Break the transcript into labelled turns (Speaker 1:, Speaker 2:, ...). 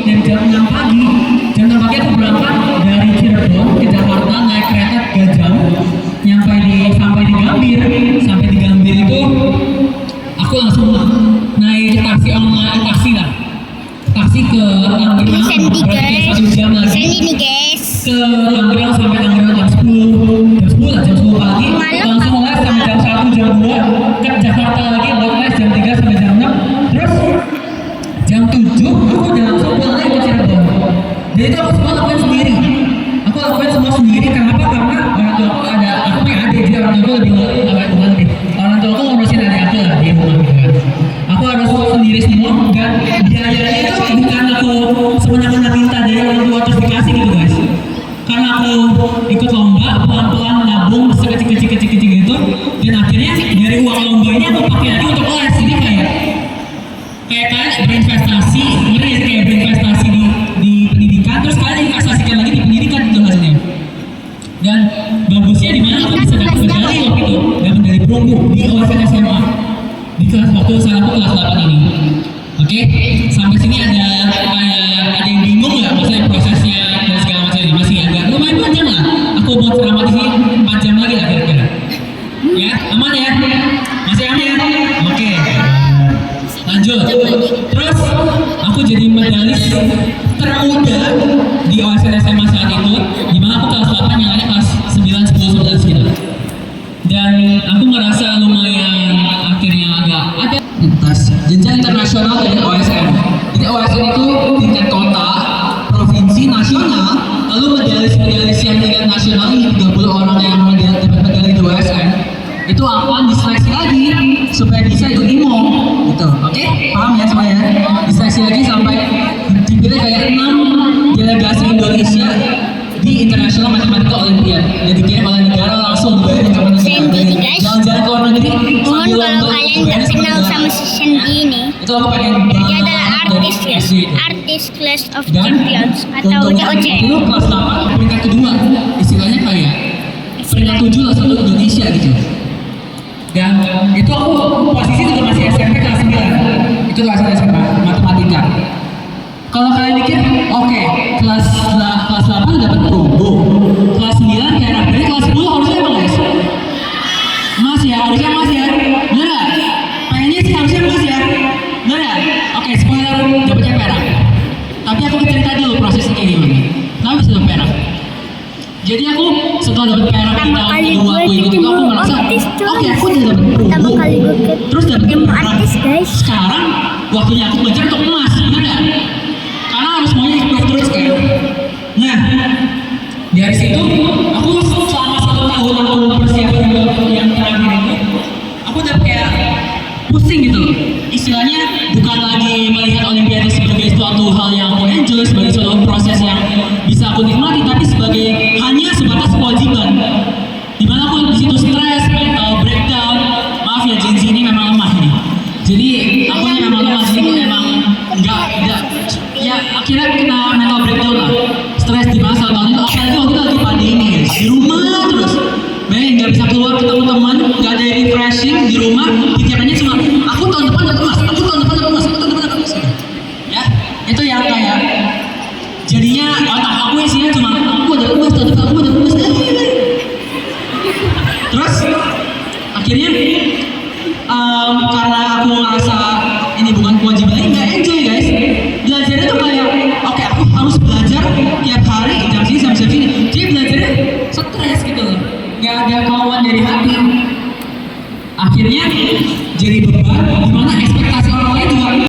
Speaker 1: dari jam 6 pagi. Jam 6 pagi aku berangkat dari Cirebon ke Jakarta naik kereta 3 jam. Sampai di Gambir. Sampai di Gambir itu aku langsung naik taksi online, taksi ke Tangerang, berarti 1 jam lagi ke Tangerang sampai Tangerang jam 10 pagi, langsung les sampai jam 1 jam 2 ke Jakarta lagi les jam 3 sampai jam 6, terus jam 7 aku udah langsung pulang lagi ke Cirebon. Jadi itu aku semua lakuin sendiri. Kenapa? Karena orang tua aku aku punya adik, jadi orang tua aku orang tua aku ngurusin adik aku lah di rumah gitu kan. Aku harus sendiri semua, dan biayanya itu bukan aku semena-mena minta dari orang tua terus dikasih gitu guys. Karena aku ikut lomba, pelan-pelan nabung sekecil gitu, dan akhirnya dari uang lomba ini aku pakai lagi untuk les. Jadi kayak berinvestasi, kayak berinvestasi di pendidikan, terus kalian investasikan lagi di pendidikan gitu hasilnya. Dan bagusnya di mana aku bisa dapat medali waktu itu, dapat medali perunggu di OSN SMA di kelas waktu saya aku kelas 8 ini. Oke, sampai sini ada yang bingung nggak maksudnya prosesnya dan segala macam ini? Masih agak lumayan panjang lah. Aku mau ceramah di sini 4 jam lagi lah kira-kira. Ya, aman ya? Masih aman ya? Oke. Lanjut. Terus aku jadi medalis termuda di OSN SMA saat itu, di mana aku kelas 8 yang lainnya kelas 9, 10, 11 gitu. Dan aku merasa lumayan akhirnya agak ada jenjang internasional dari OSN. Jadi OSN itu tingkat kota, provinsi, nasional, lalu medalis yang tingkat nasional ini 30 orang yang dapat medali di OSN itu akan diseleksi lagi supaya bisa ikut IMO gitu. Oke? Paham ya semuanya? Diseleksi lagi sampai dipilih kayak 6 delegasi Indonesia di International Mathematical Olympiad yang dikirim oleh negara langsung dibayarin sama negara. Jalan-jalan ke luar negeri.
Speaker 2: Mohon kalau kalian tak kenal sama si Sandy ini,
Speaker 1: itu aku pengen
Speaker 2: dia adalah artis ya, artis Clash of Champions atau COC.
Speaker 1: Itu kelas 8 peringkat kedua, istilahnya kayak peringkat 7 lah satu Indonesia gitu. Dan itu aku posisi juga masih SMP kelas 9. Itu kelas SMA matematika. Kalau kalian mikir, oke, kelas 8 dapat perunggu, kelas 9 kayak rapidnya, kelas 10 harusnya apa guys? Mas ya, harusnya mas ya, bener gak? Pengennya sih harusnya mas ya, bener gak? Oke, spoiler, dapetnya perak. Tapi aku cerita dulu prosesnya kayak gimana. Kenapa bisa dapet perak? Jadi aku setelah dapet perak di tahun kedua aku ikut itu, aku merasa, oke, aku udah dapet perunggu, terus dapet perak. Sekarang waktunya aku belajar untuk emas, bener gak? Karena harus semuanya improve terus kan. Nah, dari situ aku selama 1 tahun aku persiapan yang terakhir itu, aku udah kayak pusing gitu. Istilahnya bukan lagi melihat Olimpiade sebagai suatu hal yang aku enjoy, sebagai suatu proses yang bisa aku nikmati, tapi hanya sebatas kewajiban. Dimana aku di situ stres, mental breakdown. Maaf ya, Gen Z ini memang lemah nih. Jadi aku ini memang lemah, jadi memang enggak ya akhirnya kena mental breakdown lah, stres di masa tahun itu. Apalagi waktu itu lagi pandemi guys, di rumah terus, nggak bisa keluar ketemu teman, nggak ada refreshing di rumah, pikirannya cuma aku tahun depan dapat emas, aku tahun depan dapat emas, aku tahun depan dapat emas gitu. Ya itu yang kayak jadinya otak aku isinya cuma aku dapat emas, tahun depan aku dapat emas. Terus akhirnya karena aku ngerasa ini bukan kewajiban, nggak enjoy guys. Belajarnya tuh kayak, oke, aku harus belajar tiap hari jam sini sampai jam sini. Jadi belajarnya stres gitu loh, nggak ada kemauan dari hati. Akhirnya jadi beban, dimana ekspektasi orang lain juga